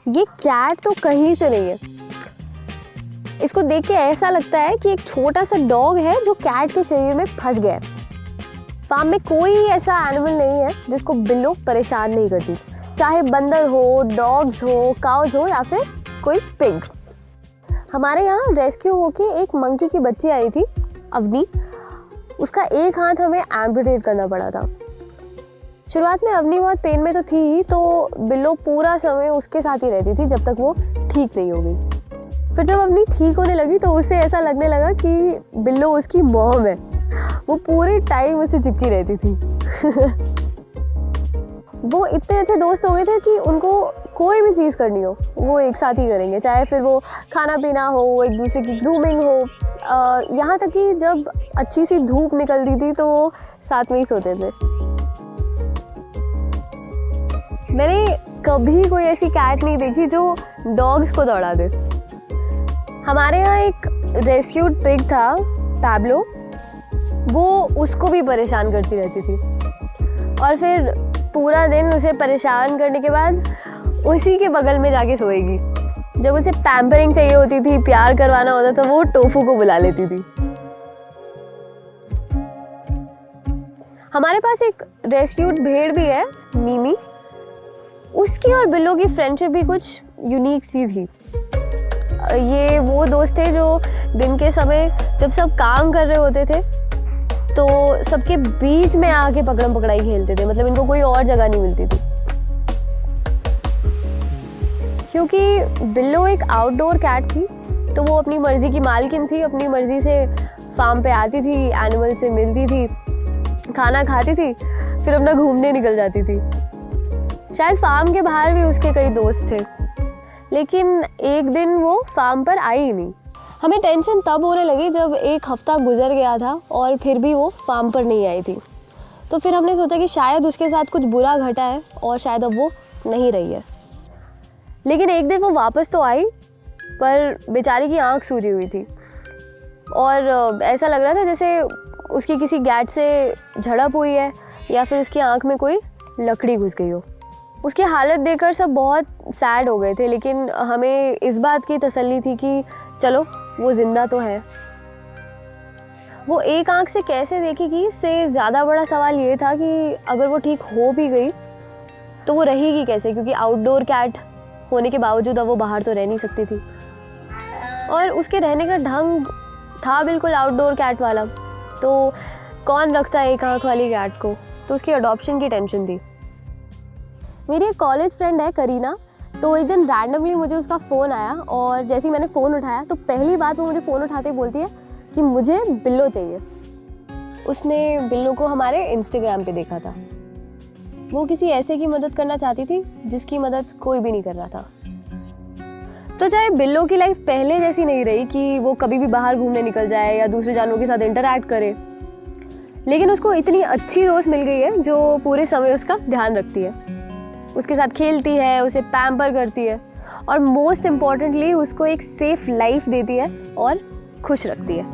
ये कैट तो कहीं से नहीं है। इसको देख के ऐसा लगता है कि एक छोटा सा डॉग है जो कैट के शरीर में फंस गया है। फार्म में कोई ऐसा एनिमल नहीं है जिसको बिल्लो परेशान नहीं करती, चाहे बंदर हो, डॉग्स हो, काउज हो या फिर कोई पिग। हमारे यहाँ रेस्क्यू होके एक मंकी की बच्ची आई थी, अवनी। उसका एक हाथ हमें एम्पुटेट करना पड़ा था। शुरुआत में अवनी बहुत पेन में तो थी, तो बिल्लो पूरा समय उसके साथ ही रहती थी जब तक वो ठीक नहीं हो गई। फिर जब अवनी ठीक होने लगी तो उसे ऐसा लगने लगा कि बिल्लो उसकी मॉम है। वो पूरे टाइम उससे चिपकी रहती थी। वो इतने अच्छे दोस्त हो गए थे कि उनको कोई भी चीज़ करनी हो वो एक साथ ही करेंगे, चाहे फिर वो खाना पीना हो, एक दूसरे की ग्रूमिंग हो, यहाँ तक कि जब अच्छी सी धूप निकलती थी तो वो साथ में ही सोते थे। मैंने कभी कोई ऐसी कैट नहीं देखी जो डॉग्स को दौड़ा दे। हमारे यहाँ एक रेस्क्यूड पिग था, पैब्लो। वो उसको भी परेशान करती रहती थी और फिर पूरा दिन उसे परेशान करने के बाद उसी के बगल में जाके सोएगी। जब उसे पैम्परिंग चाहिए होती थी, प्यार करवाना होता था, वो टोफू को बुला लेती थी। हमारे पास एक रेस्क्यूड भेड़ भी है, मीमी। उसकी और बिल्लो की फ्रेंडशिप भी कुछ यूनिक सी थी। ये वो दोस्त थे जो दिन के समय जब सब काम कर रहे होते थे तो सबके बीच में आके पकड़म पकड़ाई खेलते थे। मतलब इनको कोई और जगह नहीं मिलती थी, क्योंकि बिल्लो एक आउटडोर कैट थी तो वो अपनी मर्जी की मालकिन थी। अपनी मर्जी से फार्म पे आती थी, एनिमल से मिलती थी, खाना खाती थी, फिर अपना घूमने निकल जाती थी। शायद फार्म के बाहर भी उसके कई दोस्त थे, लेकिन एक दिन वो फार्म पर आई ही नहीं। हमें टेंशन तब होने लगी जब एक हफ्ता गुजर गया था और फिर भी वो फार्म पर नहीं आई थी। तो फिर हमने सोचा कि शायद उसके साथ कुछ बुरा घटा है और शायद अब वो नहीं रही है। लेकिन एक दिन वो वापस तो आई, पर बेचारी की आंख सूजी हुई थी और ऐसा लग रहा था जैसे उसकी किसी गैट से झड़प हुई है या फिर उसकी आंख में कोई लकड़ी घुस गई हो। उसकी हालत देखकर सब बहुत सैड हो गए थे, लेकिन हमें इस बात की तसल्ली थी कि चलो वो जिंदा तो है। वो एक आंख से कैसे देखेगी इससे ज़्यादा बड़ा सवाल ये था कि अगर वो ठीक हो भी गई तो वो रहेगी कैसे, क्योंकि आउटडोर कैट होने के बावजूद अब वो बाहर तो रह नहीं सकती थी और उसके रहने का ढंग था बिल्कुल आउटडोर कैट वाला। तो कौन रखता है एक आंख वाली कैट को, तो उसकी अडॉप्शन की टेंशन थी। मेरी एक कॉलेज फ्रेंड है करीना, तो एक दिन रैंडमली मुझे उसका फ़ोन आया और जैसे ही मैंने फ़ोन उठाया तो पहली बात वो मुझे फ़ोन उठाते ही बोलती है कि मुझे बिल्लो चाहिए। उसने बिल्लो को हमारे इंस्टाग्राम पे देखा था। वो किसी ऐसे की मदद करना चाहती थी जिसकी मदद कोई भी नहीं कर रहा था। तो चाहे बिल्लो की लाइफ पहले जैसी नहीं रही कि वो कभी भी बाहर घूमने निकल जाए या दूसरे जानवरों के साथ इंटरैक्ट करे, लेकिन उसको इतनी अच्छी दोस्त मिल गई है जो पूरे समय उसका ध्यान रखती है, उसके साथ खेलती है, उसे पैम्पर करती है और मोस्ट इम्पॉर्टेंटली उसको एक सेफ लाइफ देती है और खुश रखती है।